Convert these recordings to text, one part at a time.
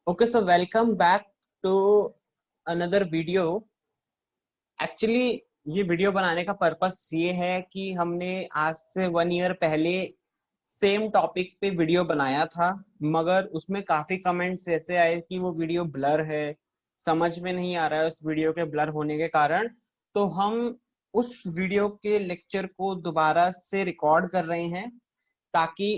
Okay, so welcome back to another video. Actually ये video बनाने का पर्पस ये है कि हमने आज से 1 ईयर पहले सेम टॉपिक पे वीडियो बनाया था, मगर उसमें काफी कमेंट्स ऐसे आए कि वो वीडियो ब्लर है, समझ में नहीं आ रहा है उस वीडियो के ब्लर होने के कारण। तो हम उस वीडियो के लेक्चर को दोबारा से रिकॉर्ड कर रहे हैं ताकि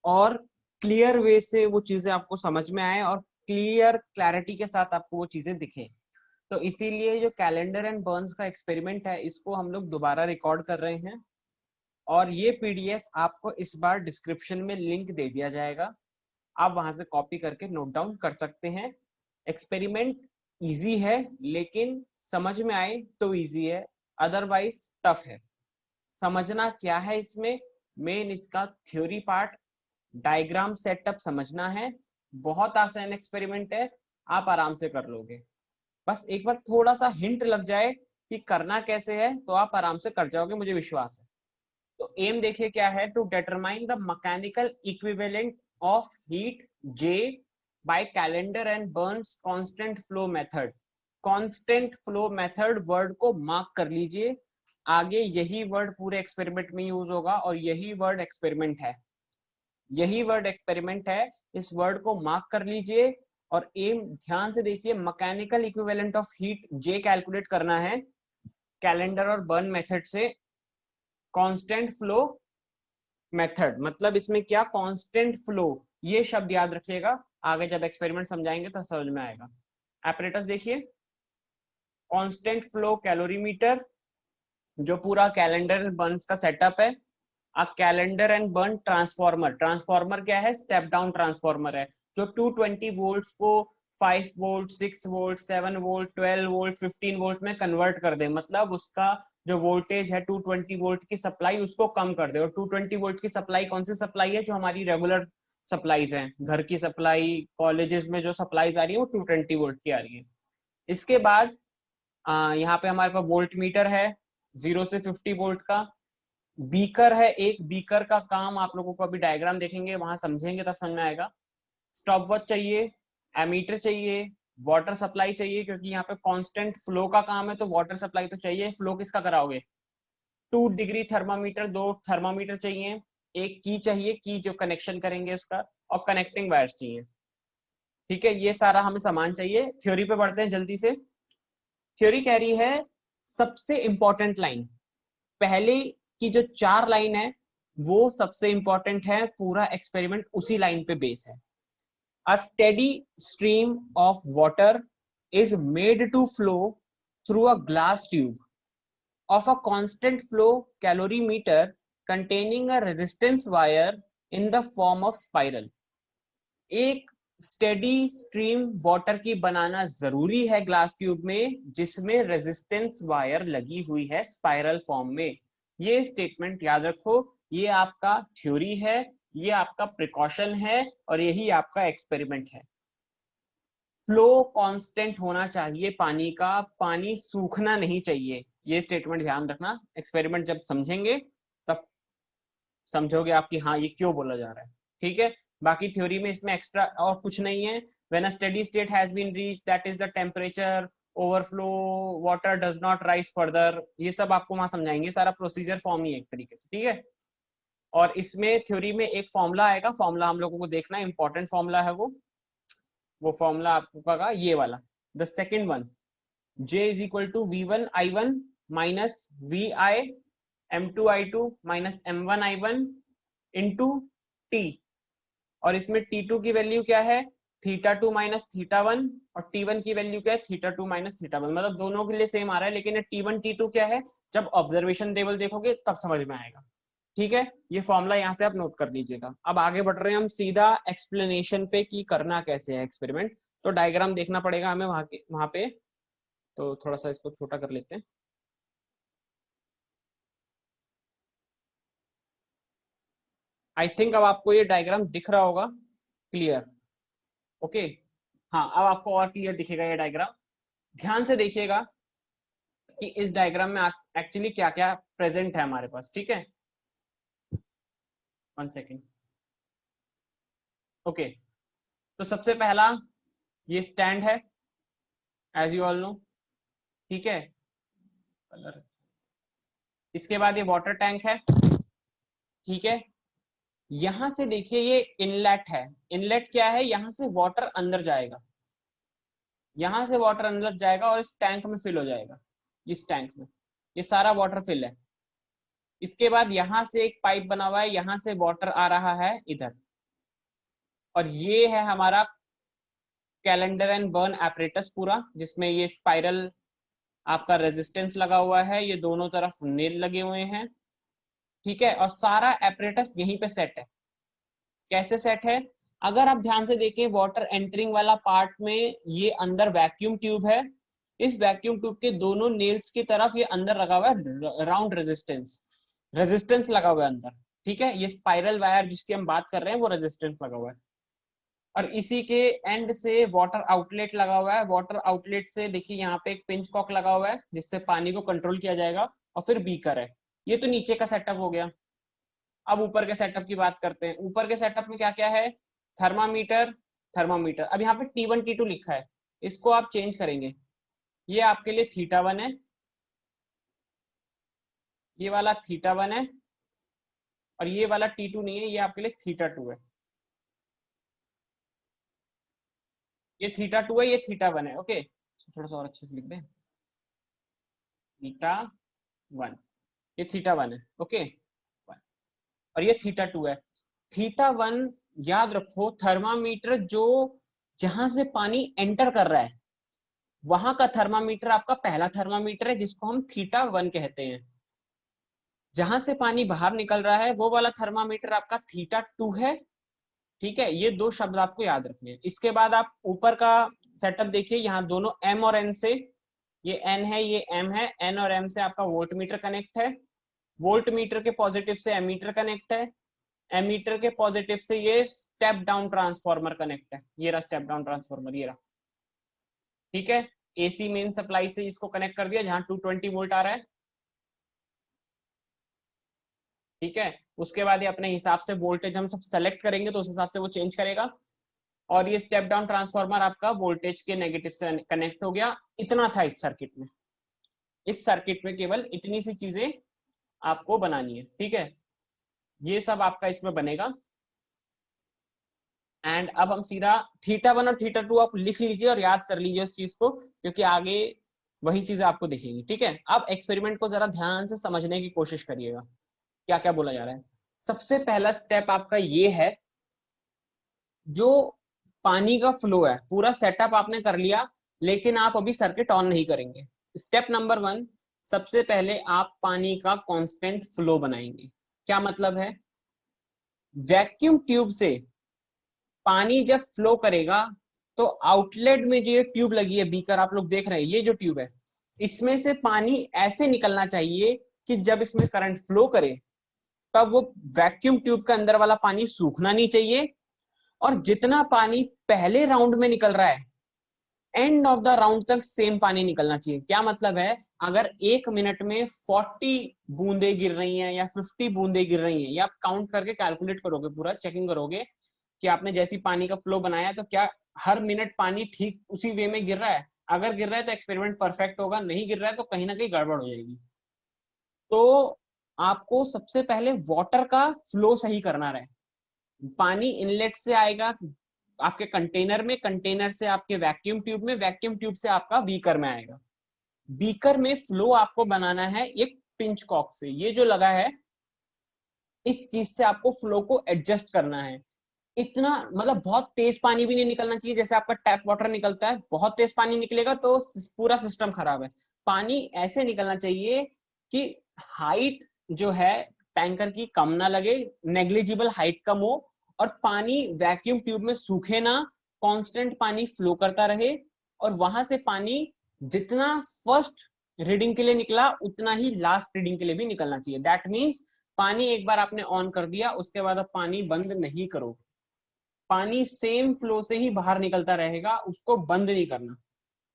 और क्लियर वे से वो चीजें आपको समझ में आए और क्लैरिटी के साथ आपको वो चीजें दिखे। तो इसीलिए जो कैलेंडर एंड बर्न्स का एक्सपेरिमेंट है इसको हम लोग दोबारा रिकॉर्ड कर रहे हैं और ये पीडीएफ आपको इस बार डिस्क्रिप्शन में लिंक दे दिया जाएगा, आप वहां से कॉपी करके नोट डाउन कर सकते हैं। एक्सपेरिमेंट इजी है, लेकिन समझ में आए तो इजी है, अदरवाइज टफ है। समझना क्या है इसमें, मेन इसका थ्योरी पार्ट, डायग्राम सेटअप समझना है। बहुत आसान एक्सपेरिमेंट है, आप आराम से कर लोगे। बस एक बार थोड़ा सा हिंट लग जाए कि करना कैसे है तो आप आराम से कर जाओगे, मुझे विश्वास है। तो एम देखिए क्या है, to determine the mechanical equivalent of heat J by Callendar and Barnes constant flow method. Constant flow method word को मार्क कर लीजिए, आगे यही वर्ड पूरे एक्सपेरिमेंट में यूज होगा और यही वर्ड एक्सपेरिमेंट है, यही वर्ड एक्सपेरिमेंट है। इस वर्ड को मार्क कर लीजिए और एम ध्यान से देखिए, mechanical equivalent of heat J calculate करना है कैलेंडर और बर्न मेथड से। कांस्टेंट फ्लो मेथड मतलब इसमें क्या, कांस्टेंट फ्लो, ये शब्द याद रखिएगा, आगे जब एक्सपेरिमेंट समझाएंगे तो समझ में आएगा। एपरेटस देखिए, कांस्टेंट फ्लो कैलोरीमीटर, जो पूरा कैलेंडर एंड बर्न का सेटअप है। A calendar and burn transformer, transformer क्या है, स्टेप डाउन ट्रांसफॉर्मर है, जो 220 वोल्ट्स को 5 volt, 6 volt, 7 volt, 12 volt, 15 volt में कन्वर्ट कर दे। मतलब उसका जो वोल्टेज है 220 वोल्ट की सप्लाई उसको कम कर दे। और 220 वोल्ट की सप्लाई कौन सी सप्लाई है, जो हमारी रेगुलर सप्लाईज हैं, घर की सप्लाई, कॉलेजेस में जो सप्लाईज आ रही है वो 220 वोल्ट की आ रही है। इसके बाद यहाँ पे हमारे पास वोल्ट मीटर है 0 से 50 वोल्ट का। बीकर है एक, बीकर का काम आप लोगों को अभी डायग्राम देखेंगे वहां समझेंगे तब समझ में आएगा। स्टॉप वॉच चाहिए, एमीटर चाहिए, वाटर सप्लाई चाहिए, क्योंकि यहाँ पे कांस्टेंट फ्लो का काम है तो वाटर सप्लाई तो चाहिए। फ्लो किसका कराओगे, 2 डिग्री थर्मामीटर, 2 थर्मामीटर चाहिए, एक की चाहिए, की जो कनेक्शन करेंगे उसका, और कनेक्टिंग वायर्स चाहिए। ठीक है, ये सारा हमें सामान चाहिए। थ्योरी पे बढ़ते हैं जल्दी से। थ्योरी कह रही है सबसे इंपॉर्टेंट लाइन, पहले की जो 4 लाइन है वो सबसे इंपॉर्टेंट है, पूरा एक्सपेरिमेंट उसी लाइन पे बेस है। A steady stream of water is made to flow through a glass tube of a constant flow calorimeter containing a resistance wire in the form of spiral। एक steady stream water की बनाना जरूरी है glass tube में, जिसमें resistance wire लगी हुई है spiral form में। ये स्टेटमेंट याद रखो, ये आपका थ्योरी है, ये आपका प्रिकॉशन है और यही आपका एक्सपेरिमेंट है। फ्लो कांस्टेंट होना चाहिए पानी का, पानी सूखना नहीं चाहिए, ये स्टेटमेंट ध्यान रखना। एक्सपेरिमेंट जब समझेंगे तब समझोगे आप कि हाँ ये क्यों बोला जा रहा है। ठीक है, बाकी थ्योरी में इसमें एक्स्ट्रा और कुछ नहीं है। When a steady state has been reached, that is the temperature overflow, water does not rise further, ये सब आपको वहां समझाएंगे, सारा प्रोसीजर फॉर्म ही एक तरीके से। ठीक है, और इसमें थ्योरी में एक फॉर्मूला आएगा, फॉर्मूला हम लोगों को देखना है, इंपॉर्टेंट फॉर्मूला है वो फॉर्मूला आपको का ये वाला, the second one, J is equal to V1I1 minus VI M2I2 minus M1I1 into T। और इसमें T2 की वैल्यू क्या है, θ2 माइनस θ1, और T1 की वैल्यू क्या है, θ2 माइनस θ1। मतलब दोनों के लिए सेम आ रहा है, लेकिन T1 T2 क्या है, जब ऑब्जर्वेशन टेबल देखोगे तब समझ में आएगा। ठीक है, ये फॉर्मूला यहाँ से आप नोट कर लीजिएगा। अब आगे बढ़ रहे हैं हम सीधा एक्सप्लेनेशन पे कि करना कैसे है एक्सपेरिमेंट। तो डायग्राम देखना पड़ेगा हमें वहां पे, तो थोड़ा सा इसको छोटा कर लेते हैं। आई थिंक अब आपको ये डायग्राम दिख रहा होगा क्लियर। ओके, हाँ अब आपको और क्लियर दिखेगा ये डायग्राम। ध्यान से देखिएगा कि इस डायग्राम में एक्चुअली क्या क्या प्रेजेंट है हमारे पास। ठीक है, 1 सेकेंड। ओके, तो सबसे पहला ये स्टैंड है एज यू ऑल नो, ठीक है। इसके बाद ये वाटर टैंक है, ठीक है। यहां से देखिए ये इनलेट है। इनलेट क्या है, यहां से वाटर अंदर जाएगा, यहां से वाटर अंदर जाएगा और इस टैंक में फिल हो जाएगा। इस टैंक में ये सारा वाटर फिल है। इसके बाद यहां से एक पाइप बना हुआ है, यहां से वाटर आ रहा है इधर, और ये है हमारा कैलेंडर एंड बर्न एपरेटस पूरा, जिसमें ये स्पाइरल आपका रेजिस्टेंस लगा हुआ है, ये दोनों तरफ नेल लगे हुए हैं, ठीक है। और सारा एपरेटस यहीं पे सेट है। कैसे सेट है, अगर आप ध्यान से देखें वाटर एंटरिंग वाला पार्ट में ये अंदर वैक्यूम ट्यूब है, इस वैक्यूम ट्यूब के दोनों नेल्स की तरफ ये अंदर लगा हुआ है राउंड रेजिस्टेंस, रेजिस्टेंस लगा हुआ है अंदर, ठीक है। ये स्पाइरल वायर जिसकी हम बात कर रहे हैं वो रेजिस्टेंस लगा हुआ है। और इसी के एंड से वाटर आउटलेट लगा हुआ है। वाटर आउटलेट से देखिए यहाँ पे एक पिंच कॉक लगा हुआ है जिससे पानी को कंट्रोल किया जाएगा, और फिर बीकर है। ये तो नीचे का सेटअप हो गया। अब ऊपर के सेटअप की बात करते हैं। ऊपर के सेटअप में क्या क्या है, थर्मामीटर, थर्मामीटर। अब यहाँ पे T1 T2 लिखा है, इसको आप चेंज करेंगे। ये आपके लिए θ1 है, ये वाला θ1 है, और ये वाला T2 नहीं है, ये आपके लिए θ2 है। ये θ2 है, ये θ1 है, ओके। थोड़ा सा और अच्छे से लिख दें, θ1, ये θ1 है, ओके। और ये θ2 है। θ1 याद रखो, थर्मामीटर जो जहां से पानी एंटर कर रहा है वहां का थर्मामीटर आपका पहला थर्मामीटर है, जिसको हम θ1 कहते हैं। जहां से पानी बाहर निकल रहा है वो वाला थर्मामीटर आपका θ2 है, ठीक है। ये दो शब्द आपको याद रखने हैं। इसके बाद आप ऊपर का सेटअप देखिए, यहाँ दोनों M और N से, ये N है ये M है, N और M से आपका वोल्ट मीटर कनेक्ट है, वोल्ट मीटर के पॉजिटिव से एमीटर कनेक्ट है, एमीटर के पॉजिटिव से ये स्टेप डाउन ट्रांसफार्मर कनेक्ट है, ये रहा स्टेप डाउन ट्रांसफार्मर, ये रहा, ठीक है। एसी मेन सप्लाई से इसको कनेक्ट कर दिया जहां 220 वोल्ट आ रहा है, ठीक है। उसके बाद ये अपने हिसाब से वोल्टेज हम सब सेलेक्ट करेंगे तो उस हिसाब से वो चेंज करेगा। और ये स्टेप डाउन ट्रांसफार्मर आपका वोल्टेज के नेगेटिव से कनेक्ट हो गया। इतना था इस सर्किट में। इस सर्किट में केवल इतनी सी चीजें आपको बनानी है, ठीक है। ये सब आपका इसमें बनेगा। एंड अब हम सीधा θ1 और θ2 आप लिख लीजिए और याद कर लीजिए उस चीज को, क्योंकि आगे वही चीजें आपको दिखेंगी, ठीक है। अब एक्सपेरिमेंट को जरा ध्यान से समझने की कोशिश करिएगा, क्या क्या बोला जा रहा है। सबसे पहला स्टेप आपका ये है, जो पानी का फ्लो है पूरा सेटअप आपने कर लिया, लेकिन आप अभी सर्किट ऑन नहीं करेंगे। स्टेप नंबर 1, सबसे पहले आप पानी का कांस्टेंट फ्लो बनाएंगे। क्या मतलब है, वैक्यूम ट्यूब से पानी जब फ्लो करेगा तो आउटलेट में जो ये ट्यूब लगी है, बीकर आप लोग देख रहे हैं, ये जो ट्यूब है इसमें से पानी ऐसे निकलना चाहिए कि जब इसमें करंट फ्लो करे तब वो वैक्यूम ट्यूब के अंदर वाला पानी सूखना नहीं चाहिए, और जितना पानी पहले राउंड में निकल रहा है एंड ऑफ द राउंड तक सेम पानी निकलना चाहिए। क्या मतलब है, अगर 1 मिनट में 40 बूंदे गिर रही हैं या 50 बूंदे गिर रही हैं, या आप काउंट करके कैलकुलेट करोगे, पूरा चेकिंग करोगे कि आपने जैसी पानी का फ्लो बनाया तो क्या हर मिनट पानी ठीक उसी वे में गिर रहा है। अगर गिर रहा है तो एक्सपेरिमेंट परफेक्ट होगा, नहीं गिर रहा है तो कहीं ना कहीं गड़बड़ हो जाएगी। तो आपको सबसे पहले वाटर का फ्लो सही करना रहे। पानी इनलेट से आएगा आपके कंटेनर में, कंटेनर से आपके वैक्यूम ट्यूब में, वैक्यूम ट्यूब से आपका बीकर में आएगा। बीकर में फ्लो आपको बनाना है एक पिंच कॉक से, ये जो लगा है इस चीज से आपको फ्लो को एडजस्ट करना है। इतना मतलब बहुत तेज पानी भी नहीं निकलना चाहिए, जैसे आपका टैप वाटर निकलता है, बहुत तेज पानी निकलेगा तो पूरा सिस्टम खराब है। पानी ऐसे निकलना चाहिए कि हाइट जो है टैंकर की कम ना लगे, नेग्लिजिबल हाइट कम हो, और पानी वैक्यूम ट्यूब में सूखे ना, कांस्टेंट पानी फ्लो करता रहे। और वहां से पानी जितना फर्स्ट रीडिंग के लिए निकला उतना ही लास्ट रीडिंग के लिए भी निकलना चाहिए। दैट मीन्स पानी एक बार आपने ऑन कर दिया उसके बाद आप पानी बंद नहीं करो, पानी सेम फ्लो से ही बाहर निकलता रहेगा, उसको बंद नहीं करना।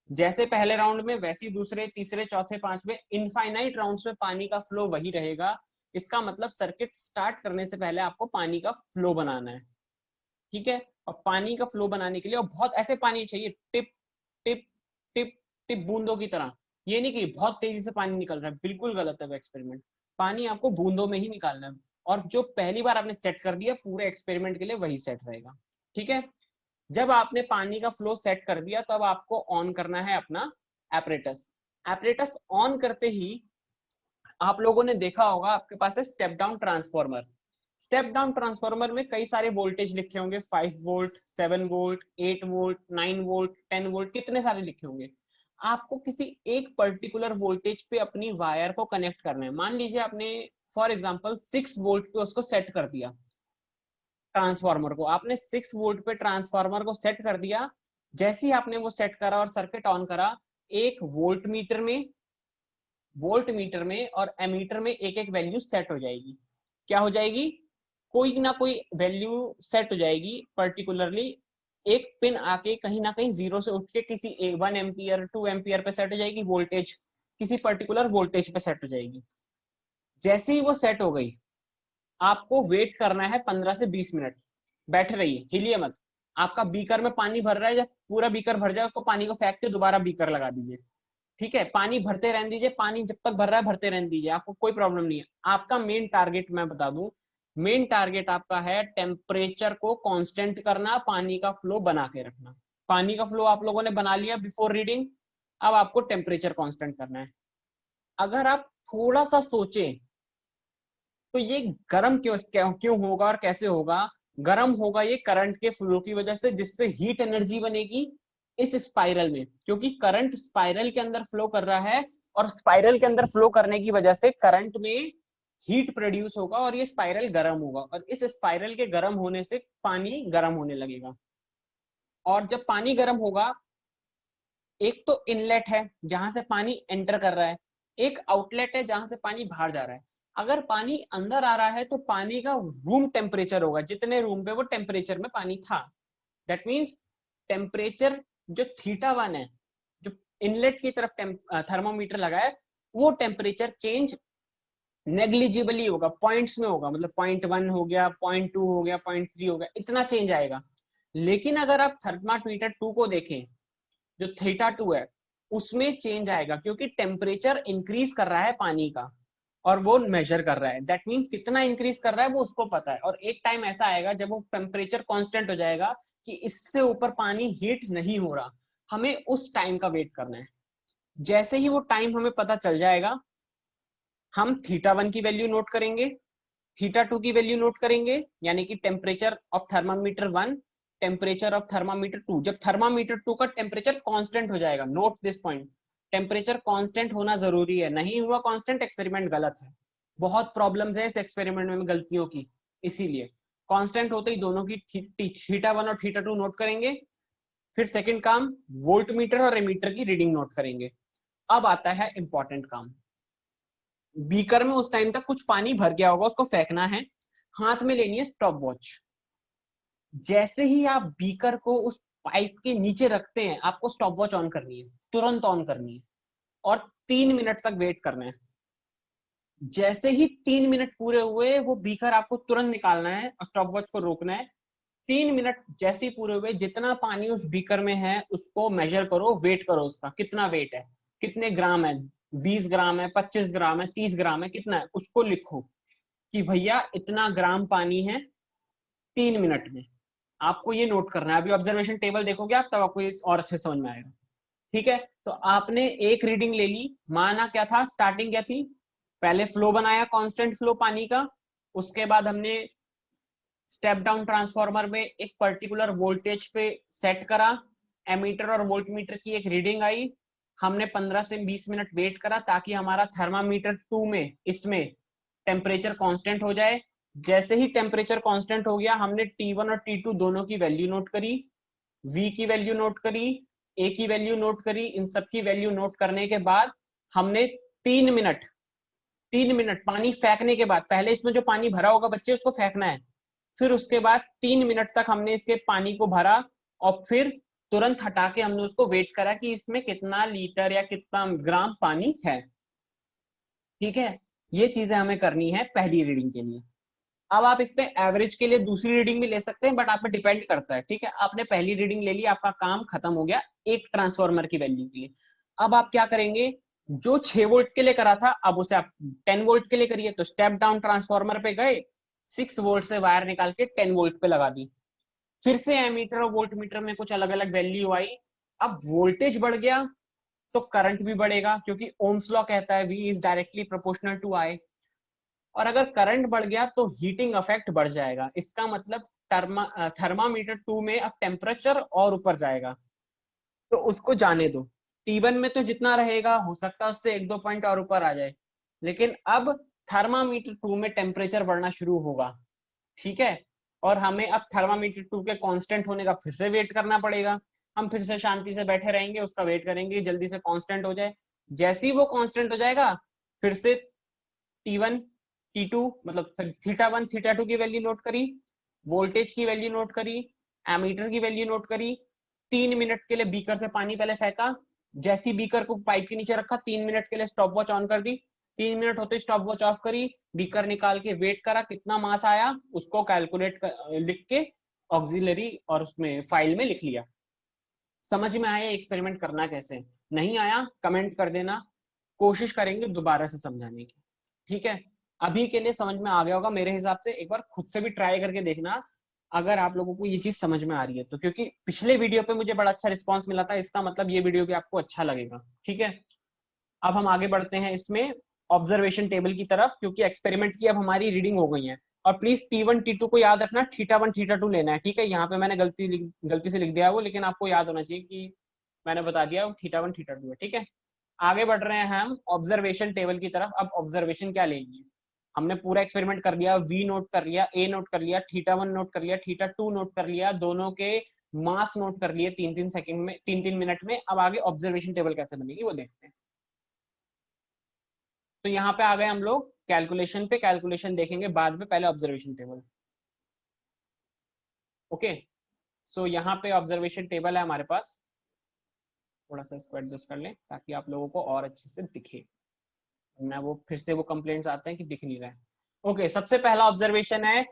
जैसे पहले राउंड में वैसे दूसरे तीसरे चौथे पांचवे इनफाइनाइट राउंड्स में पानी का फ्लो वही रहेगा। इसका मतलब सर्किट स्टार्ट करने से पहले आपको पानी का फ्लो बनाना है। ठीक है। और पानी का फ्लो बनाने के लिए और बहुत ऐसे पानी चाहिए, टिप टिप टिप टिप बूंदों की तरह। ये नहीं कि बहुत तेजी से पानी निकल रहा है, बिल्कुल गलत है वो एक्सपेरिमेंट। पानी आपको बूंदों में ही निकालना है, और जो पहली बार आपने सेट कर दिया पूरे एक्सपेरिमेंट के लिए वही सेट रहेगा। ठीक है। जब आपने पानी का फ्लो सेट कर दिया तब आपको ऑन करना है अपना एपरेटस। एपरेटस ऑन करते ही आप लोगों ने देखा होगा आपके पास है step down transformer. Step down transformer में कई सारे वोल्टेज लिखे होंगे, 5 volt, 7 volt, 8 volt, 9 volt, 10 volt, कितने सारे लिखे होंगे। आपको किसी एक पर्टिकुलर वोल्टेज पे अपनी वायर को कनेक्ट करना है। मान लीजिए आपने फॉर एग्जांपल 6 वोल्ट पे उसको सेट कर दिया, ट्रांसफार्मर को आपने 6 वोल्ट पे ट्रांसफार्मर को सेट कर दिया। जैसे ही आपने वो सेट करा और सर्किट ऑन करा, एक वोल्ट मीटर में और एमीटर में एक एक वैल्यू सेट हो जाएगी। क्या हो जाएगी? कोई ना कोई वैल्यू सेट हो जाएगी पर्टिकुलरली। एक पिन आके कहीं ना कहीं जीरो से उठ के किसी 1 एम्पियर 2 एम्पियर पे सेट हो जाएगी, वोल्टेज किसी पर्टिकुलर वोल्टेज पे सेट हो जाएगी। जैसे ही वो सेट हो गई, आपको वेट करना है 15 से 20 मिनट। बैठे रहिए, हिलिए मत। आपका बीकर में पानी भर रहा है, जब पूरा बीकर भर जाए उसको पानी को फेंक के दोबारा बीकर लगा दीजिए। ठीक है, पानी भरते रहने दीजिए, पानी जब तक भर रहा है भरते रहने दीजिए, आपको कोई प्रॉब्लम नहीं है। आपका मेन टारगेट मैं बता दूं, मेन टारगेट आपका है टेम्परेचर को कांस्टेंट करना, पानी का फ्लो बना के रखना। पानी का फ्लो आप लोगों ने बना लिया बिफोर रीडिंग, अब आपको टेम्परेचर कांस्टेंट करना है। अगर आप थोड़ा सा सोचें तो ये गर्म क्यों क्यों होगा और कैसे होगा? गर्म होगा ये करंट के फ्लो की वजह से, जिससे हीट एनर्जी बनेगी इस स्पाइरल में, क्योंकि करंट स्पाइरल के अंदर फ्लो कर रहा है, और स्पाइरल के अंदर फ्लो करने की वजह से करंट में हीट प्रोड्यूस होगा और ये स्पाइरल गर्म होगा, और इस स्पाइरल के गर्म होने से पानी गर्म होने लगेगा। और जब पानी गर्म होगा, एक तो इनलेट है जहां से पानी एंटर कर रहा है, एक आउटलेट है जहां से पानी बाहर जा रहा है। अगर पानी अंदर आ रहा है तो पानी का रूम टेम्परेचर होगा, जितने रूम पे वो टेम्परेचर में पानी था। दैट मीन्स टेम्परेचर जो θ1 है, जो इनलेट की तरफ थर्मोमीटर लगा है, वो टेम्परेचर चेंज नेग्लिजिबली होगा, पॉइंट्स में होगा, मतलब 0.1 हो गया, 0.2 हो गया, 0.3 हो गया, इतना चेंज आएगा। लेकिन अगर आप थर्मामीटर 2 को देखें, जो θ2 है, उसमें चेंज आएगा, क्योंकि टेम्परेचर इंक्रीज कर रहा है पानी का और वो मेजर कर रहा है। दैट मीन्स कितना इंक्रीज कर रहा है वो उसको पता है, और एक टाइम ऐसा आएगा जब वो टेम्परेचर कांस्टेंट हो जाएगा कि इससे ऊपर पानी हीट नहीं हो रहा। हमें उस टाइम का वेट करना है। जैसे ही वो टाइम हमें पता चल जाएगा, हम θ1 की वैल्यू नोट करेंगे, θ2 की वैल्यू नोट करेंगे, यानी कि temperature of thermometer 1, temperature of thermometer 2। जब थर्मामीटर 2 का टेम्परेचर कांस्टेंट हो जाएगा, note this point, temperature constant होना जरूरी है, नहीं हुआ कांस्टेंट एक्सपेरिमेंट गलत है। बहुत प्रॉब्लम्स है इस एक्सपेरिमेंट में गलतियों की, इसीलिए कांस्टेंट होते ही दोनों की θ1 और θ2 नोट करेंगे। फिर सेकंड काम, वोल्ट मीटर और एमीटर की रीडिंग नोट करेंगे। अब आता है इंपॉर्टेंट काम। बीकर में उस टाइम तक कुछ पानी भर गया होगा, उसको फेंकना है। हाथ में लेनी है स्टॉप वॉच। जैसे ही आप बीकर को उस पाइप के नीचे रखते हैं, आपको स्टॉप वॉच ऑन करनी है, तुरंत ऑन करनी है, और 3 मिनट तक वेट करना है। जैसे ही 3 मिनट पूरे हुए, वो बीकर आपको तुरंत निकालना है और स्टॉप वॉच को रोकना है। 3 मिनट जैसे ही पूरे हुए, जितना पानी उस बीकर में है उसको मेजर करो, वेट करो, उसका कितना वेट है, कितने ग्राम है, 20 ग्राम है, 25 ग्राम है, 30 ग्राम है, कितना है, उसको लिखो कि भैया इतना ग्राम पानी है 3 मिनट में। आपको ये नोट करना है। अभी ऑब्जर्वेशन टेबल देखोगे आप, तब आपको ये और अच्छे समझ में आएगा। ठीक है, तो आपने एक रीडिंग ले ली, माना क्या था, स्टार्टिंग क्या थी, पहले फ्लो बनाया कांस्टेंट फ्लो पानी का, उसके बाद हमने स्टेप डाउन ट्रांसफार्मर में एक पर्टिकुलर वोल्टेज पे सेट करा, एमीटर और वोल्टमीटर की एक रीडिंग आई, हमने 15 से 20 मिनट वेट करा ताकि हमारा थर्मामीटर 2 में इसमें टेम्परेचर कांस्टेंट हो जाए। जैसे ही टेम्परेचर कांस्टेंट हो गया, हमने T1 और T2 दोनों की वैल्यू नोट करी, V की वैल्यू नोट करी, A की वैल्यू नोट करी। इन सब की वैल्यू नोट करने के बाद हमने 3 मिनट 3 मिनट पानी फेंकने के बाद, पहले इसमें जो पानी भरा होगा बच्चे उसको फेंकना है, फिर उसके बाद 3 मिनट तक हमने इसके पानी को भरा, और फिर तुरंत हटा के हमने उसको वेट करा कि इसमें कितना लीटर या कितना ग्राम पानी है। ठीक है, ये चीजें हमें करनी है पहली रीडिंग के लिए। अब आप इस पे एवरेज के लिए दूसरी रीडिंग भी ले सकते हैं, बट आप पे डिपेंड करता है, ठीक है। आपने पहली रीडिंग ले ली, आपका काम खत्म हो गया एक ट्रांसफार्मर की वैल्यू के लिए। अब आप क्या करेंगे, जो 6 वोल्ट के लिए करा था अब उसे आप 10 वोल्ट के लिए करिए। तो स्टेप डाउन ट्रांसफार्मर पे गए, 6 वोल्ट से वायर निकाल के 10 वोल्ट पे लगा दी। फिर से एमीटर और वोल्ट मीटर में कुछ अलग अलग वैल्यू आई। अब वोल्टेज बढ़ गया तो करंट भी बढ़ेगा, क्योंकि ओम्स लॉ कहता है V is directly proportional to I। और अगर करंट बढ़ गया तो हीटिंग इफेक्ट बढ़ जाएगा। इसका मतलब थर्मामीटर 2 में अब टेम्परेचर और ऊपर जाएगा, तो उसको जाने दो। T1 में तो जितना रहेगा हो सकता है उससे 1-2 पॉइंट और ऊपर आ जाए, लेकिन अब थर्मामीटर 2 में टेम्परेचर बढ़ना शुरू होगा, ठीक है। और हमें अब थर्मामीटर 2 के कांस्टेंट होने का फिर से वेट करना पड़ेगा। हम फिर से शांति से बैठे रहेंगे, उसका वेट करेंगे जल्दी से कांस्टेंट हो जाए। जैसे ही वो कांस्टेंट हो जाएगा, फिर से T1 T2 मतलब थीटा 1 थीटा 2 की वैल्यू नोट करी, वोल्टेज की वैल्यू नोट करी, एमीटर की वैल्यू नोट करी। 3 मिनट के लिए बीकर से पानी पहले फेंका, जैसी बीकर को पाइप के नीचे रखा, 3 मिनट के लिए स्टॉप वॉच ऑन कर दी। 3 मिनट होते स्टॉप वॉच ऑफ करी, बीकर निकाल के वेट करा कितना मास आया, उसको कैलकुलेट लिख के ऑक्सिलरी और उसमें फाइल में लिख लिया। समझ में आया एक्सपेरिमेंट करना कैसे? नहीं आया कमेंट कर देना, कोशिश करेंगे दोबारा से समझाने की, ठीक है। अभी के लिए समझ में आ गया होगा मेरे हिसाब से। एक बार खुद से भी ट्राई करके देखना अगर आप लोगों को ये चीज समझ में आ रही है तो, क्योंकि पिछले वीडियो पे मुझे बड़ा अच्छा रिस्पांस मिला था, इसका मतलब ये वीडियो भी आपको अच्छा लगेगा, ठीक है। अब हम आगे बढ़ते हैं इसमें ऑब्जर्वेशन टेबल की तरफ, क्योंकि एक्सपेरिमेंट की अब हमारी रीडिंग हो गई है। और प्लीज T1 T2 को याद रखना, थीटा 1 थीटा 2 लेना है, ठीक है। यहाँ पे मैंने गलती से लिख दिया है वो, लेकिन आपको याद होना चाहिए कि मैंने बता दिया थीटा 1 थीटा 2 है, ठीक है। आगे बढ़ रहे हैं हम ऑब्जर्वेशन टेबल की तरफ। अब ऑब्जर्वेशन क्या लेंगे, हमने पूरा एक्सपेरिमेंट कर लिया, V नोट कर लिया, A नोट कर लिया, थीटा 1 नोट कर लिया, थीटा 2 नोट कर लिया, दोनों के मास नोट कर लिए 3-3 सेकंड में, 3-3 मिनट में। अब आगे ऑब्जर्वेशन टेबल कैसे बनेगी वो देखते हैं। तो यहाँ पे आ गए हम लोग कैलकुलेशन पे, कैलकुलेशन देखेंगे बाद में, पहले ऑब्जर्वेशन टेबल। ओके, सो यहाँ पे ऑब्जर्वेशन टेबल है हमारे पास। थोड़ा सा इसको एडजस्ट कर लें ताकि आप लोगों को और अच्छे से दिखे, ना वो फिर से वो कंप्लेंट्स आते हैं कि दिख नहीं रहा है। ओके, सबसे पहला ऑब्जर्वेशन है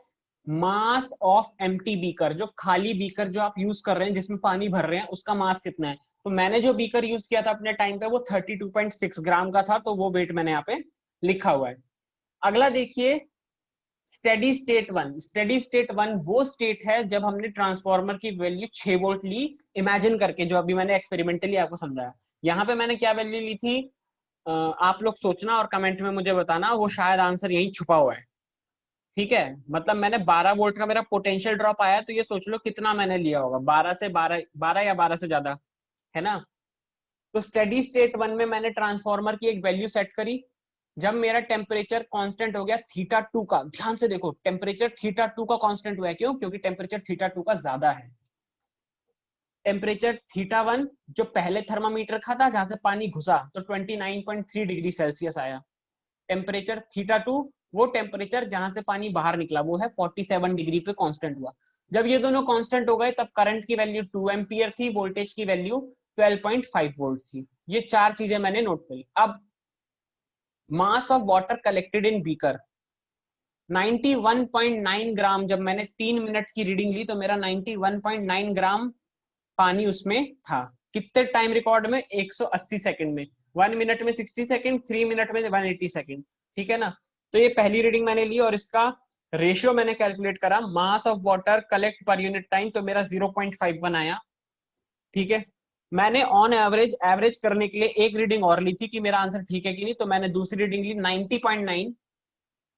मास ऑफ एम्प्टी बीकर। जो खाली बीकर जो आप यूज कर रहे हैं, जिसमें पानी भर रहे हैं, उसका मास कितना है। तो मैंने जो बीकर यूज किया था अपने टाइम पे वो 32.6 ग्राम का था, तो वो वेट मैंने यहाँ पे लिखा हुआ है। अगला देखिए, स्टेडी स्टेट 1 वो स्टेट है जब हमने ट्रांसफार्मर की वैल्यू 6 वोल्ट ली, इमेजिन करके, जो अभी मैंने एक्सपेरिमेंटली आपको समझाया। यहाँ पे मैंने क्या वैल्यू ली थी, आप लोग सोचना और कमेंट में मुझे बताना, वो शायद आंसर यही छुपा हुआ है, ठीक है। मतलब मैंने 12 वोल्ट का मेरा पोटेंशियल ड्रॉप आया, तो ये सोच लो कितना मैंने लिया होगा, 12 से 12 या 12 से ज्यादा, है ना। तो स्टेडी स्टेट 1 में मैंने ट्रांसफार्मर की एक वैल्यू सेट करी। जब मेरा टेम्परेचर कांस्टेंट हो गया थीटा 2 का, ध्यान से देखो टेम्परेचर थीटा 2 का कांस्टेंट हुआ है, क्यों? क्योंकि टेम्परेचर थीटा 2 का ज्यादा है। टेम्परेचर थीटा 1 जो पहले थर्मामीटर का था जहां से पानी घुसा, तो 29.3 डिग्री सेल्सियस आया। टेम्परेचर थीटा 2 वो टेम्परेचर जहां से पानी बाहर निकला, वो है 47 डिग्री पे कांस्टेंट हुआ। जब ये दोनों कांस्टेंट हो गए तब करंट की वैल्यू 2 एम्पियर थी, वोल्टेज की वैल्यू 12.5 वोल्ट थी। ये 4 चीजें मैंने नोट करी। अब mass of water collected in beaker 91.9 ग्राम। जब मैंने 3 मिनट की रीडिंग ली तो मेरा 91.9 ग्राम पानी उसमें था। कितने टाइम रिकॉर्ड में? 180 सेकंड में। 1 मिनट में 60 सेकंड, 3 मिनट में 180 सेकंड, ठीक है ना। तो ये पहली रीडिंग मैंने ली और इसका रेशियो मैंने कैलकुलेट करा, mass of water collect per unit time, तो मेरा 0.51 आया, ठीक है। मैंने ऑन एवरेज एवरेज करने के लिए एक रीडिंग और ली थी कि मेरा आंसर ठीक है कि नहीं, तो मैंने दूसरी रीडिंग ली 90.9।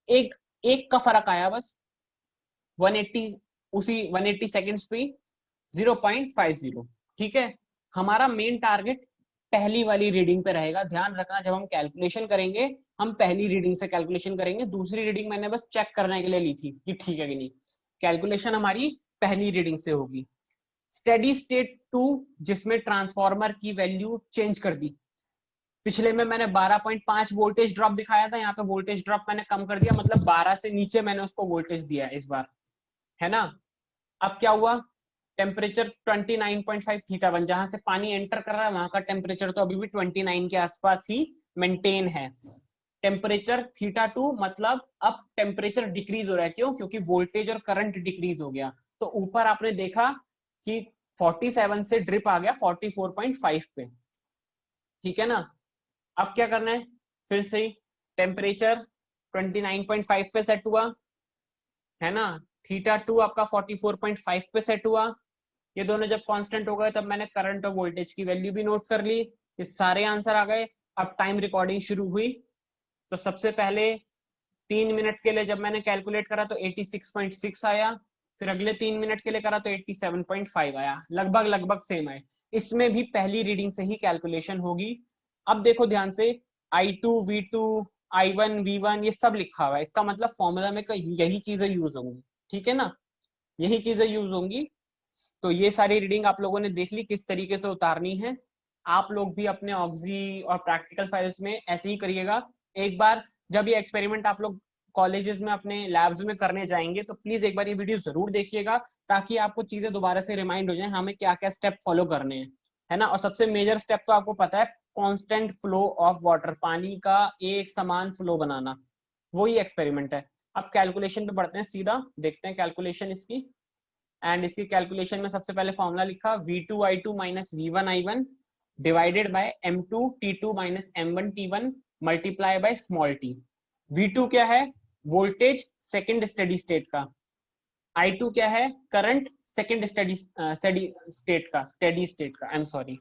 एक एक का फर्क आया बस, 180, उसी 180 सेकंड्स पे 0.50, ठीक है। हमारा मेन टारगेट पहली वाली रीडिंग पे रहेगा। ध्यान रखना जब हम कैलकुलेशन करेंगे, हम पहली रीडिंग से कैलकुलेशन करेंगे। दूसरी रीडिंग मैंने बस चेक करने के लिए ली थी कि ठीक है कि नहीं। कैलकुलेशन हमारी पहली रीडिंग से होगी। स्टेडी स्टेट 2 जिसमें ट्रांसफार्मर की वैल्यू चेंज कर दी। पिछले में मैंने 12.5 वोल्टेज ड्रॉप दिखाया था, यहाँ पे वोल्टेज ड्रॉप मैंने कम कर दिया, मतलब 12 से नीचे मैंने उसको वोल्टेज दिया इस बार, है ना। अब क्या हुआ, टेम्परेचर 29.5 थीटा 1, जहां से पानी एंटर कर रहा है वहां का टेम्परेचर तो अभी भी 29 के आसपास ही मेंटेन है। टेम्परेचर θ2 मतलब अब टेम्परेचर डिक्रीज हो रहा है, क्यों? क्योंकि वोल्टेज और करंट डिक्रीज हो गया। तो ऊपर आपने देखा कि 47 से ड्रिप आ गया 44.5 पे, ठीक है ना। अब क्या करना है, फिर से टेम्परेचर 29.5 पे सेट हुआ है ना, θ2 आपका 44.5 पे सेट हुआ। ये दोनों जब कांस्टेंट हो गए तब मैंने करंट और वोल्टेज की वैल्यू भी नोट कर ली। ये सारे आंसर आ गए। अब टाइम रिकॉर्डिंग शुरू हुई। तो सबसे पहले 3 मिनट के लिए जब मैंने कैलकुलेट करा तो 86.6 आया, फिर अगले 3 मिनट के लिए करा तो 87.5 आया, लगभग लगभग सेम है। इसमें भी पहली रीडिंग से ही कैलकुलेशन होगी। अब देखो ध्यान से, I2 V2 I1 V1 ये सब लिखा हुआ है, इसका मतलब फॉर्मूला में यही चीजें यूज होंगी, ठीक है ना, यही चीजें यूज होंगी। तो ये सारी रीडिंग आप लोगों ने देख ली किस तरीके से उतारनी है। आप लोग भी अपने ऑक्सी और प्रैक्टिकल फाइल्स में ऐसे ही करिएगा। एक बार जब ये एक्सपेरिमेंट आप लोग कॉलेजेस में अपने लैब्स में करने जाएंगे तो प्लीज एक बार ये वीडियो जरूर देखिएगा, ताकि आपको चीजें दोबारा से रिमाइंड हो जाए हमें क्या क्या स्टेप फॉलो करने हैं, है ना। और सबसे मेजर स्टेप तो आपको पता है, कांस्टेंट फ्लो ऑफ वाटर, पानी का एक समान फ्लो बनाना, वही एक्सपेरिमेंट है। अब कैलकुलेशन पे बढ़ते हैं, सीधा देखते हैं कैलकुलेशन इसकी। एंड इसकी कैलकुलेशन में सबसे पहले फॉर्मूला लिखा V2I2 minus V1I1 divided by M2T2 minus M1T1 multiply by small T. V2 क्या है, वोल्टेज सेकंड स्टेडी स्टेट का। I2 क्या है, करंट सेकंड स्टेडी स्टेट का, स्टेडी स्टेट का, आई एम सॉरी।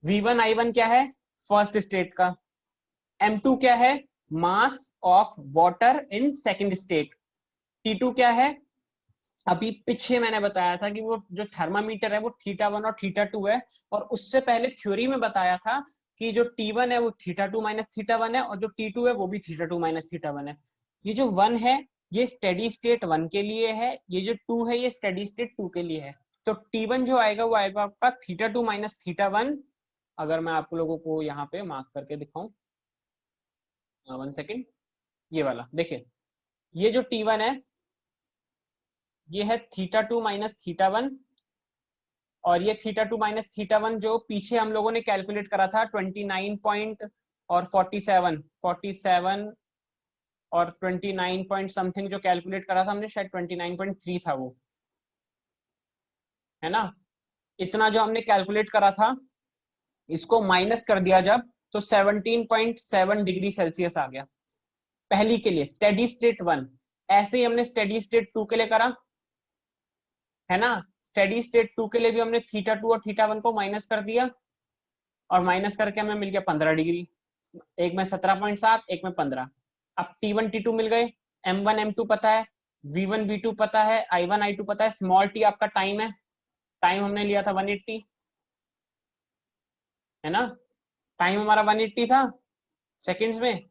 V1I1 क्या है, फर्स्ट स्टेट का। M2 क्या है, mass of water in second state. T2 क्या है, अभी पीछे मैंने बताया था कि वो जो थर्मामीटर है वो θ1 और θ2 है, और उससे पहले थ्योरी में बताया था कि जो T1 है वो θ2 माइनस θ1 है, और जो T2 है वो भी θ2 माइनस θ1 है। ये जो 1 है ये स्टेडी स्टेट 1 के लिए है, ये जो 2 है ये स्टेडी स्टेट 2 के लिए है। तो T1 जो आएगा वो आएगा आपका θ2 माइनस θ1। अगर मैं आप लोगों को यहाँ पे मार्क करके दिखाऊं, 1 सेकेंड, ये वाला देखिए, ये जो T1 है ये है θ2 माइनस θ1, और ये θ2 माइनस θ1 जो पीछे हम लोगों ने कैलकुलेट करा था 29 पॉइंट और 47 और 29 पॉइंट समथिंग जो कैलकुलेट करा था हमने, शायद 29.3 था वो, है ना। इतना जो हमने कैलकुलेट करा था इसको माइनस कर दिया जब, तो 17.7 डिग्री सेल्सियस आ गया पहली के लिए, स्टेडी स्टेट 1। ऐसे ही हमने स्टेडी स्टेट 2 के लिए करा, है ना। स्टेडी स्टेट 2 के लिए भी हमने θ2 और θ1 को माइनस कर दिया, और माइनस करके हमें मिल गया 15 डिग्री, एक में 17.7 एक में 15। अब T1 T2 मिल गए, M1 M2 पता है, V1 V2 पता है, I1 I2 पता है, स्मॉल t आपका टाइम है, टाइम हमने लिया था 180, है ना। टाइम हमारा 180 था सेकंड्स में,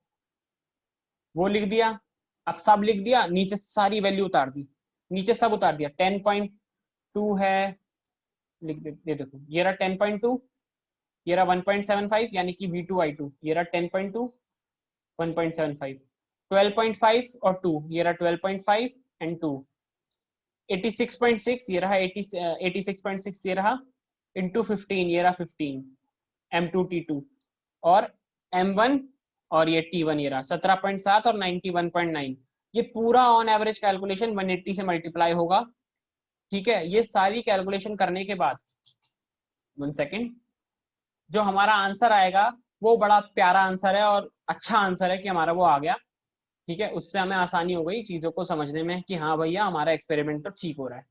वो लिख दिया। अब सब लिख दिया, नीचे सारी वैल्यू उतार दी, नीचे सब उतार दिया। 10.2 है, लिख दे देखो, ये रहा 10.2, ये रहा 1.75 यानी कि V2I2, ये रहा 10.2 1.75, 12.5 और 2, ये रहा 12.5 एंड 2, 86.6 ये रहा 86.6 ये रहा, इंटू 15 ये रहा 15, M2T2 और M1 और ये T1 ये रहा 17.7 और 91.9। ये पूरा ऑन एवरेज कैलकुलेशन 180 से मल्टीप्लाई होगा, ठीक है। ये सारी कैलकुलेशन करने के बाद 1 सेकेंड, जो हमारा आंसर आएगा वो बड़ा प्यारा आंसर है और अच्छा आंसर है कि हमारा वो आ गया, ठीक है। उससे हमें आसानी हो गई चीजों को समझने में कि हाँ भैया हमारा एक्सपेरिमेंट तो ठीक हो रहा है,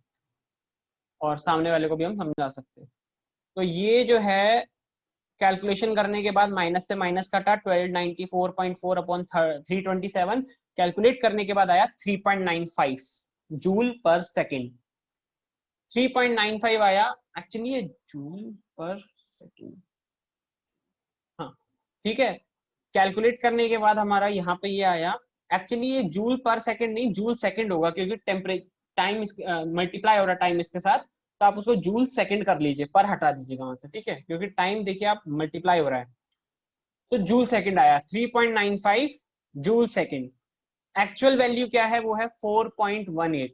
और सामने वाले को भी हम समझा सकते हैं। तो ये जो है कैलकुलेशन करने के बाद माइनस से माइनस कटा, 1294.4 अपॉन 327, कैलकुलेट करने के बाद आया 3.95 जूल पर सेकेंड। 3.95 आया, एक्चुअली ये जूल पर सेकेंड, हाँ ठीक है। कैलकुलेट करने के बाद हमारा यहाँ पे ये आया, एक्चुअली ये जूल पर सेकंड नहीं जूल सेकंड होगा, क्योंकि टेम्परेचर टाइम मल्टीप्लाई हो रहा है टाइम इसके साथ, तो आप उसको जूल सेकंड कर लीजिए, पर हटा दीजिएगा वहां से, ठीक है, क्योंकि टाइम देखिए आप मल्टीप्लाई हो रहा है। तो जूल सेकंड आया 3.95 जूल सेकंड। एक्चुअल वैल्यू क्या है, वो है 4.18,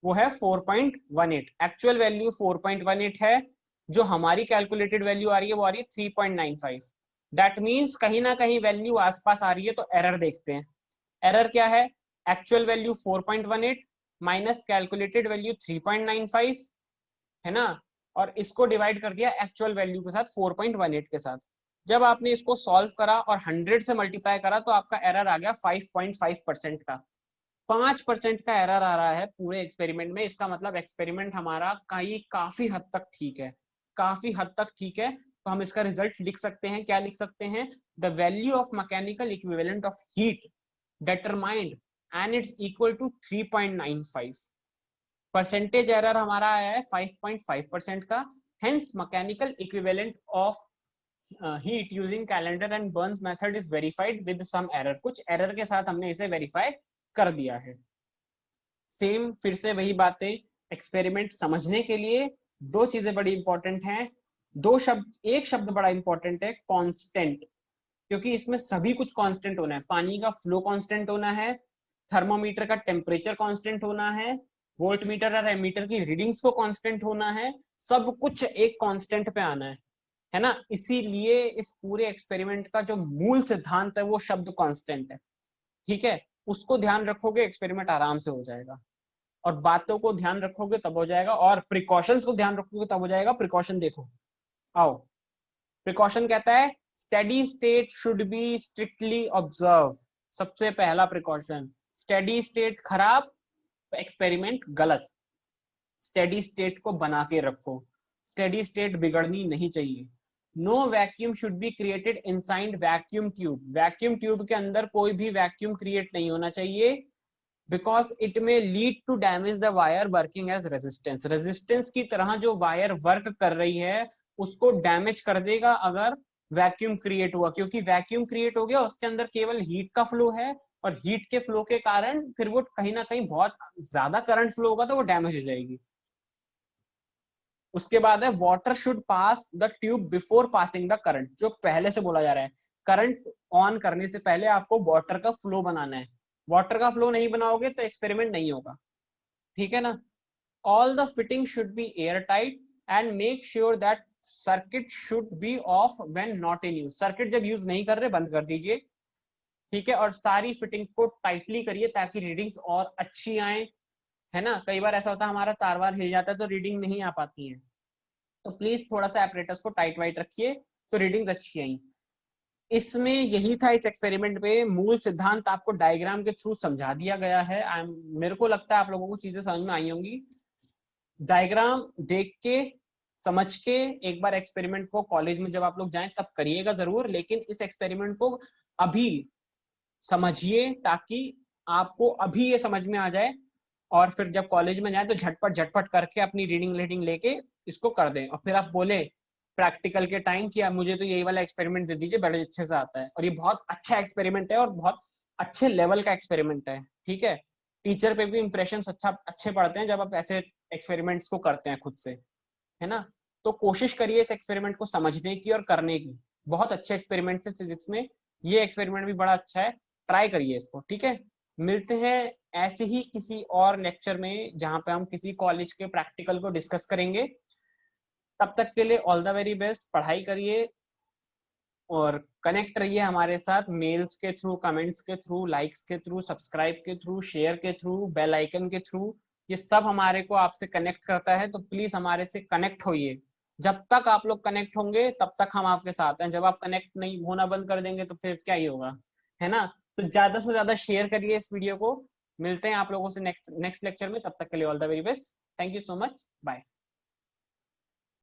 वो है 4.18, एक्चुअल वैल्यू 4.18 है। जो हमारी कैलकुलेटेड वैल्यू आ रही है वो आ रही है 3.95। दैट मीन्स कहीं ना कहीं वैल्यू आसपास आ रही है, तो एरर देखते हैं। एरर क्या है? Actual value 4.18 minus calculated value 3.95, है ना, और इसको डिवाइड कर दिया एक्चुअल वैल्यू के साथ 4.18 के साथ। जब आपने इसको सॉल्व करा और 100 से मल्टीप्लाई करा तो आपका एरर आ गया 5.5% का। 5% का एरर आ रहा है पूरे एक्सपेरिमेंट में। इसका मतलब एक्सपेरिमेंट हमारा काफी हद तक ठीक है, काफी हद तक ठीक है। तो हम इसका रिजल्ट लिख सकते हैं, क्या लिख सकते हैं? The value of mechanical equivalent of heat determined and it's equal to 3.95। Percentage error हमारा आया है 5.5% का। Hence mechanical equivalent of heat using Callendar and Barnes method is verified with some error. कुछ एरर के साथ हमने इसे वेरीफाई कर दिया है। सेम फिर से वही बातें, एक्सपेरिमेंट समझने के लिए दो चीजें बड़ी इंपॉर्टेंट हैं। दो शब्द, एक शब्द बड़ा इंपॉर्टेंट है, कांस्टेंट, क्योंकि इसमें सभी कुछ कांस्टेंट होना है। पानी का फ्लो कांस्टेंट होना है, थर्मोमीटर का टेम्परेचर कांस्टेंट होना है, वोल्टमीटर और एमीटर की रीडिंग्स को कांस्टेंट होना है, सब कुछ एक कांस्टेंट पे आना है ना। इसीलिए इस पूरे एक्सपेरिमेंट का जो मूल सिद्धांत है वो शब्द कांस्टेंट है, ठीक है। उसको ध्यान रखोगे, एक्सपेरिमेंट आराम से हो जाएगा। और बातों को ध्यान रखोगे तब हो जाएगा, और प्रिकॉशंस को ध्यान रखोगे तब हो जाएगा। प्रिकॉशन देखो, आओ। प्रिकॉशन कहता है steady state should be strictly observe. सबसे पहला प्रिकॉशन, स्टेडी स्टेट खराब, एक्सपेरिमेंट गलत। स्टेडी स्टेट को बना के रखो, स्टेडी स्टेट बिगड़नी नहीं चाहिए। No vacuum should be created inside vacuum tube. Vacuum tube के अंदर कोई भी वैक्यूम क्रिएट नहीं होना चाहिए, because it may lead to damage the wire working as resistance. Resistance की तरह जो वायर वर्क कर रही है उसको डैमेज कर देगा अगर वैक्यूम क्रिएट हुआ, क्योंकि वैक्यूम क्रिएट हो गया, उसके अंदर केवल हीट का फ्लो है, और हीट के फ्लो के कारण फिर वो कहीं ना कहीं बहुत ज्यादा करंट फ्लो होगा तो वो डैमेज हो जाएगी। उसके बाद है water should pass the tube before passing the current. जो पहले से बोला जा रहा है, करंट ऑन करने से पहले आपको वाटर का फ्लो बनाना है। वाटर का फ्लो नहीं बनाओगे तो एक्सपेरिमेंट नहीं होगा, ठीक है ना। All the fitting should be air tight and make sure that circuit should be of when not in use. Circuit जब यूज नहीं कर रहे बंद कर दीजिए, ठीक है। और सारी फिटिंग को टाइटली करिए ताकि रीडिंग्स और अच्छी आए, है ना। कई बार ऐसा होता है हमारा तार वार हिल जाता है तो रीडिंग नहीं आ पाती है, तो प्लीज थोड़ा सा एपरेटस को टाइट वाइट रखिए तो रीडिंग्स अच्छी आई। इसमें यही था, इस एक्सपेरिमेंट पे मूल सिद्धांत आपको डायग्राम के थ्रू समझा दिया गया है। मेरे को लगता है आप लोगों को चीजें समझ में आई होंगी। डायग्राम देख के समझ के एक बार एक्सपेरिमेंट को कॉलेज में जब आप लोग जाएं तब करिएगा जरूर, लेकिन इस एक्सपेरिमेंट को अभी समझिए ताकि आपको अभी ये समझ में आ जाए, और फिर जब कॉलेज में जाए तो झटपट झटपट करके अपनी रीडिंग रीडिंग लेके इसको कर दें, और फिर आप बोले प्रैक्टिकल के टाइम कि मुझे तो यही वाला एक्सपेरिमेंट दे दीजिए, बड़े अच्छे से आता है। और ये बहुत अच्छा एक्सपेरिमेंट है और बहुत अच्छे लेवल का एक्सपेरिमेंट है, ठीक है। टीचर पे भी इंप्रेशन अच्छे पड़ते हैं जब आप ऐसे एक्सपेरिमेंट्स को करते हैं खुद से, है ना। तो कोशिश करिए इस एक्सपेरिमेंट को समझने की और करने की। बहुत अच्छे एक्सपेरिमेंट है फिजिक्स में, ये एक्सपेरिमेंट भी बड़ा अच्छा है, ट्राई करिए इसको, ठीक है। मिलते हैं ऐसे ही किसी और लेक्चर में जहां पे हम किसी कॉलेज के प्रैक्टिकल को डिस्कस करेंगे। तब तक के लिए ऑल द वेरी बेस्ट, पढ़ाई करिए और कनेक्ट रहिए हमारे साथ, मेल्स के थ्रू, कमेंट्स के थ्रू, लाइक्स के थ्रू, सब्सक्राइब के थ्रू, शेयर के थ्रू, बेल आइकन के थ्रू। ये सब हमारे को आपसे कनेक्ट करता है, तो प्लीज हमारे से कनेक्ट होइए। जब तक आप लोग कनेक्ट होंगे तब तक हम आपके साथ हैं। जब आप कनेक्ट नहीं होना बंद कर देंगे तो फिर क्या ही होगा, है ना। तो ज्यादा से ज्यादा शेयर करिए इस वीडियो को। मिलते हैं आप लोगों से नेक्स्ट लेक्चर में, तब तक के लिए all the very best. Thank you so much, bye.